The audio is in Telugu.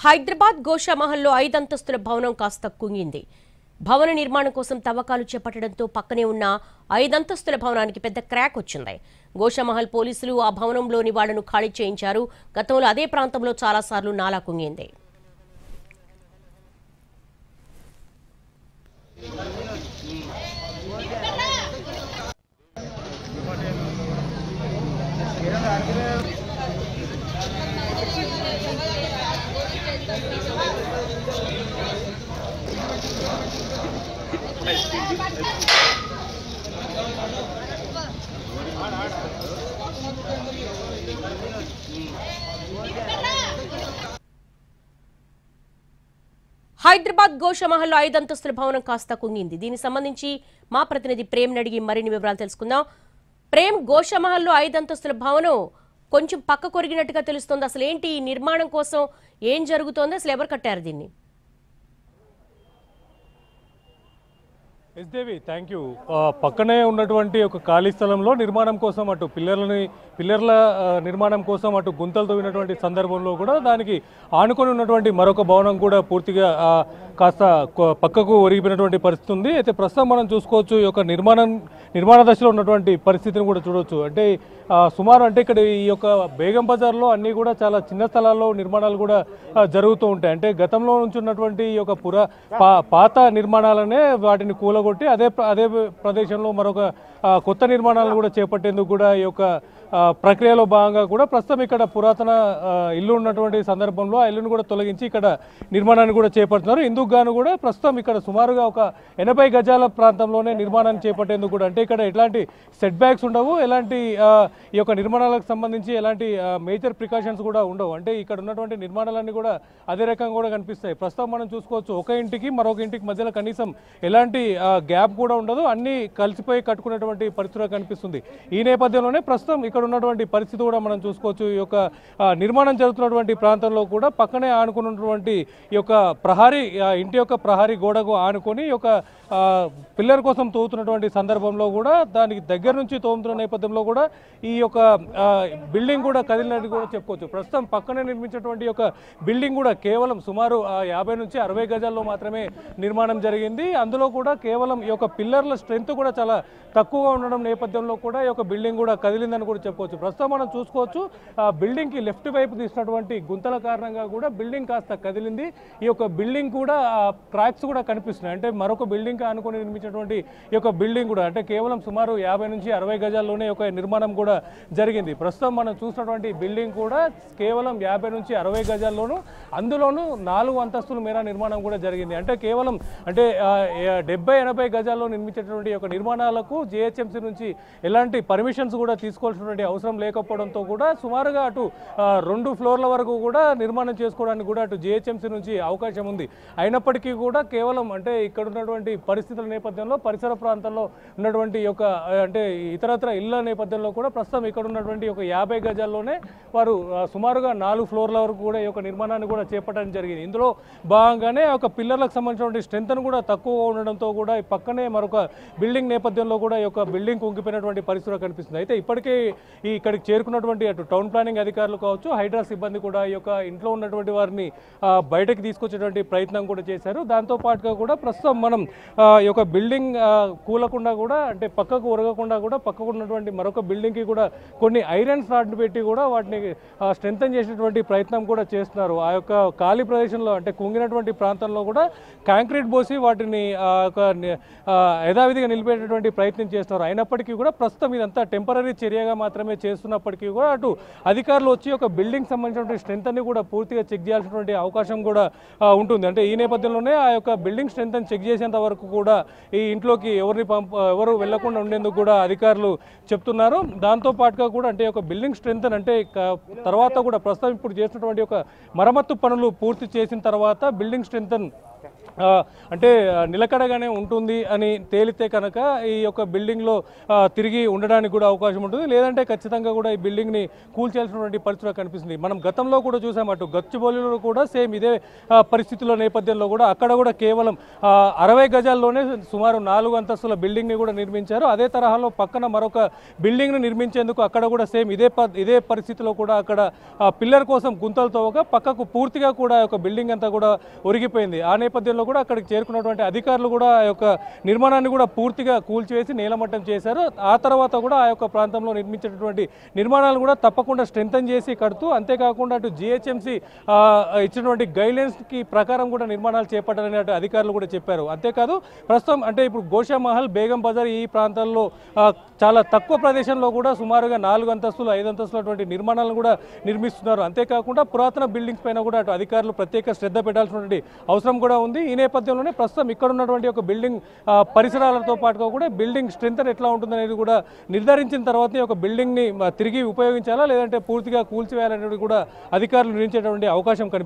హైదరాబాద్ గోషామహల్లో 5 అంతస్తుల భవనం కాస్త కుంగింది. భవన నిర్మాణం కోసం తవ్వకాలు చేపట్టడంతో పక్కనే ఉన్న 5 అంతస్తుల భవనానికి పెద్ద క్రాక్ వచ్చింది. గోషామహల్ పోలీసులు ఆ భవనంలోని వాళ్లను ఖాళీ చేయించారు. గతంలో అదే ప్రాంతంలో చాలాసార్లు నాలా కుంగింది. హైదరాబాద్ గోషామహల్లో 5 అంతస్తుల భవనం కాస్త కుంగింది. దీనికి సంబంధించి మా ప్రతినిధి ప్రేమ్ అడిగి మరిన్ని వివరాలు తెలుసుకుందాం. ప్రేమ్, గోషామహల్లో 5 అంతస్తుల భవనం కొంచెం పక్క కొరిగినట్టుగా తెలుస్తోంది. అసలు ఏంటి ఈ నిర్మాణం కోసం ఏం జరుగుతోంది? అసలు ఎవరు కట్టారు దీన్ని? S Devi, thank you. పక్కనే ఉన్నటువంటి ఒక ఖాళీ స్థలంలో నిర్మాణం కోసం అటు పిల్లర్ల నిర్మాణం కోసం అటు గుంతలు తవ్వినటువంటి సందర్భంలో కూడా దానికి ఆనుకొని ఉన్నటువంటి మరొక భవనం కూడా పూర్తిగా కాస్త పక్కకు ఒరిగిపోయినటువంటి పరిస్థితి ఉంది. అయితే ప్రస్తుతం మనం చూసుకోవచ్చు ఈ యొక్క నిర్మాణ దశలో ఉన్నటువంటి పరిస్థితిని కూడా చూడవచ్చు. అంటే సుమారు అంటే ఇక్కడ ఈ యొక్క బేగం బజార్లో అన్నీ కూడా చాలా చిన్న స్థలాల్లో నిర్మాణాలు కూడా జరుగుతూ ఉంటాయి. అంటే గతంలో నుంచి ఉన్నటువంటి ఈ యొక్క పాత నిర్మాణాలనే వాటిని కూలగొట్టి అదే ప్రదేశంలో మరొక కొత్త నిర్మాణాలను కూడా చేపట్టేందుకు కూడా ఈ యొక్క ప్రక్రియలో భాగంగా కూడా ప్రస్తుతం ఇక్కడ పురాతన ఇల్లు ఉన్నటువంటి సందర్భంలో ఆ ఇల్లును కూడా తొలగించి ఇక్కడ నిర్మాణాన్ని కూడా చేపడుతున్నారు. ఇందుకు గాను కూడా ప్రస్తుతం ఇక్కడ సుమారుగా ఒక 80 గజాల ప్రాంతంలోనే నిర్మాణాన్ని చేపట్టేందుకు కూడా అంటే ఇక్కడ ఎలాంటి సెట్ బ్యాక్స్ ఉండవు, ఎలాంటి ఈ యొక్క నిర్మాణాలకు సంబంధించి ఎలాంటి మేజర్ ప్రికాషన్స్ కూడా ఉండవు. అంటే ఇక్కడ ఉన్నటువంటి నిర్మాణాలన్నీ కూడా అదే రకంగా కూడా కనిపిస్తాయి. ప్రస్తుతం మనం చూసుకోవచ్చు ఒక ఇంటికి మరొక ఇంటికి మధ్యలో కనీసం ఎలాంటి గ్యాప్ కూడా ఉండదు, అన్నీ కలిసిపోయి కట్టుకునేటువంటి పరిస్థితిగా కనిపిస్తుంది. ఈ నేపథ్యంలోనే ప్రస్తుతం ఇక్కడ ఉన్నటువంటి పరిస్థితి కూడా మనం చూసుకోవచ్చు. ఈ యొక్క నిర్మాణం జరుగుతున్నటువంటి ప్రాంతంలో కూడా పక్కనే ఆనుకున్నటువంటి ఈ యొక్క ఇంటి యొక్క ప్రహారీ గోడకు ఆనుకొని ఈ యొక్క పిల్లర్ కోసం తోముతున్నటువంటి సందర్భంలో కూడా దానికి దగ్గర నుంచి తోముతున్న నేపథ్యంలో కూడా ఈ యొక్క బిల్డింగ్ కూడా కదిలినట్టు కూడా చెప్పుకోవచ్చు. ప్రస్తుతం పక్కనే నిర్మించినటువంటి యొక్క బిల్డింగ్ కూడా కేవలం సుమారు 50 నుంచి 60 గజాల్లో మాత్రమే నిర్మాణం జరిగింది. అందులో కూడా కేవలం ఈ యొక్క పిల్లర్ల స్ట్రెంత్ కూడా చాలా తక్కువగా ఉండడం నేపథ్యంలో కూడా ఈ యొక్క బిల్డింగ్ కూడా కదిలిందని కూడా చెప్పుకోవచ్చు. ప్రస్తుతం మనం చూసుకోవచ్చు బిల్డింగ్కి లెఫ్ట్ వైపు తీసినటువంటి గుంతల కారణంగా కూడా బిల్డింగ్ కాస్త కదిలింది. ఈ యొక్క బిల్డింగ్ కూడా క్రాక్స్ కూడా కనిపిస్తున్నాయి. అంటే మరొక బిల్డింగ్ అనుకుని నిర్మించినటువంటి ఈ యొక్క బిల్డింగ్ కూడా అంటే కేవలం సుమారు 50 నుంచి 60 గజాల్లోనే ఒక నిర్మాణం కూడా జరిగింది. ప్రస్తుతం మనం చూసినటువంటి బిల్డింగ్ కూడా కేవలం 50 నుంచి 60 గజాల్లోనూ అందులోనూ 4 అంతస్తుల మేర నిర్మాణం కూడా జరిగింది. అంటే కేవలం అంటే 70-80 గజాల్లో నిర్మించేటువంటి యొక్క నిర్మాణాలకు జిహెచ్ఎంసీ నుంచి ఎలాంటి పర్మిషన్స్ కూడా తీసుకోవాల్సినటువంటి అవసరం లేకపోవడంతో కూడా సుమారుగా అటు 2 ఫ్లోర్ల వరకు కూడా నిర్మాణం చేసుకోవడానికి కూడా అటు జిహెచ్ఎంసీ నుంచి అవకాశం ఉంది. అయినప్పటికీ కూడా కేవలం అంటే ఇక్కడ ఉన్నటువంటి పరిస్థితుల నేపథ్యంలో పరిసర ప్రాంతాల్లో ఉన్నటువంటి యొక్క అంటే ఇతరత్ర ఇళ్ల నేపథ్యంలో కూడా ప్రస్తుతం ఇక్కడ ఉన్నటువంటి ఒక 50 గజాల్లోనే వారు సుమారుగా 4 ఫ్లోర్ల వరకు కూడా ఈ యొక్క నిర్మాణాన్ని కూడా చేపట్టడం జరిగింది. ఇందులో భాగంగానే ఒక పిల్లర్లకు సంబంధించినటువంటి స్ట్రెంత్ కూడా తక్కువగా ఉండడంతో కూడా పక్కనే మరొక బిల్డింగ్ నేపథ్యంలో కూడా ఈ యొక్క బిల్డింగ్ కుంగిపోయినటువంటి పరిస్థితులు కనిపిస్తుంది. అయితే ఇప్పటికే ఇక్కడికి చేరుకున్నటువంటి అటు టౌన్ ప్లానింగ్ అధికారులు కావచ్చు, హైడ్రా సిబ్బంది కూడా ఈ యొక్క ఇంట్లో ఉన్నటువంటి వారిని బయటకు తీసుకొచ్చేటువంటి ప్రయత్నం కూడా చేశారు. దాంతో పాటుగా కూడా ప్రస్తుతం మనం ఈ యొక్క బిల్డింగ్ కూలకుండా కూడా అంటే పక్కకు ఒరగకుండా కూడా పక్కకు ఉన్నటువంటి మరొక బిల్డింగ్కి కూడా కొన్ని ఐరన్స్ రాడ్లు పెట్టి కూడా వాటిని స్ట్రెంథన్ చేసేటువంటి ప్రయత్నం కూడా చేస్తున్నారు. ఆ యొక్క ఖాళీ ప్రదేశంలో అంటే కుంగినటువంటి ప్రాంతంలో కూడా కాంక్రీట్ పోసి వాటిని యథావిధిగా నిలిపేటటువంటి ప్రయత్నం చేస్తున్నారు. అయినప్పటికీ కూడా ప్రస్తుతం ఇదంతా టెంపరీ చర్యగా మాత్రమే చేస్తున్నప్పటికీ కూడా అటు అధికారులు వచ్చి ఒక బిల్డింగ్ సంబంధించినటువంటి స్ట్రెంత్ అన్ని కూడా పూర్తిగా చెక్ చేయాల్సినటువంటి అవకాశం కూడా ఉంటుంది. అంటే ఈ నేపథ్యంలోనే ఆ యొక్క బిల్డింగ్ స్ట్రెంత్ అని చెక్ చేసేంత వరకు కూడా ఈ ఇంట్లోకి ఎవరు వెళ్లకుండా ఉండేందుకు కూడా అధికారులు చెప్తున్నారు. దాంతో పాటుగా కూడా అంటే ఒక బిల్డింగ్ స్ట్రెంత్ అంటే తర్వాత కూడా ప్రస్తుతం ఇప్పుడు చేసినటువంటి ఒక మరమ్మత్తు పనులు పూర్తి చేసిన తర్వాత బిల్డింగ్ స్ట్రెంత్ అంటే నిలకడగానే ఉంటుంది అని తేలితే కనుక ఈ యొక్క బిల్డింగ్లో తిరిగి ఉండడానికి కూడా అవకాశం ఉంటుంది. లేదంటే ఖచ్చితంగా కూడా ఈ బిల్డింగ్ని కూల్చేయాల్సినటువంటి పరిస్థితి కనిపిస్తుంది. మనం గతంలో కూడా చూసాం, అటు గచ్చిబౌలిలో కూడా సేమ్ ఇదే పరిస్థితుల్లో నేపథ్యంలో కూడా అక్కడ కూడా కేవలం 60 గజాల్లోనే సుమారు 4 అంతస్తుల బిల్డింగ్ని కూడా నిర్మించారు. అదే తరహాలో పక్కన మరొక బిల్డింగ్ను నిర్మించేందుకు అక్కడ కూడా సేమ్ ఇదే పరిస్థితిలో కూడా అక్కడ పిల్లర్ కోసం గుంతలు తవ్వక పక్కకు పూర్తిగా కూడా ఒక బిల్డింగ్ అంతా కూడా ఒరిగిపోయింది. ఆ నేపథ్యంలో కూడా అక్కడికి చేరుకున్నటువంటి అధికారులు కూడా ఆ యొక్క నిర్మాణాన్ని కూడా పూర్తిగా కూల్చివేసి నేలమట్టం చేశారు. ఆ తర్వాత కూడా ఆ యొక్క ప్రాంతంలో నిర్మించినటువంటి నిర్మాణాలను కూడా తప్పకుండా స్ట్రెంథన్ చేసి కడుతూ, అంతేకాకుండా అటు జిహెచ్ఎంసీ ఇచ్చినటువంటి గైడ్లైన్స్కి ప్రకారం కూడా నిర్మాణాలు చేపట్టాలని అధికారులు కూడా చెప్పారు. అంతేకాదు ప్రస్తుతం అంటే ఇప్పుడు గోషామహల్, బేగం బజార్ ఈ ప్రాంతాల్లో చాలా తక్కువ ప్రదేశంలో కూడా సుమారుగా 4 అంతస్తులు 5 అంతస్తులటువంటి నిర్మాణాలను కూడా నిర్మిస్తున్నారు. అంతేకాకుండా పురాతన బిల్డింగ్స్ పైన కూడా అటు అధికారులు ప్రత్యేక శ్రద్ధ పెట్టాల్సినటువంటి అవసరం కూడా ఉంది. ఈ నేపథ్యంలోనే ప్రస్తుతం ఇక్కడ ఉన్నటువంటి ఒక బిల్డింగ్ పరిసరాలతో పాటుగా కూడా బిల్డింగ్ స్ట్రెంత్ ఎట్లా ఉంటుందనేది కూడా నిర్ధారించిన తర్వాతనే ఒక బిల్డింగ్ని తిరిగి ఉపయోగించాలా లేదంటే పూర్తిగా కూల్చివేయాలనేది కూడా అధికారులు నిర్ణయించేటువంటి అవకాశం కనిపిస్తుంది.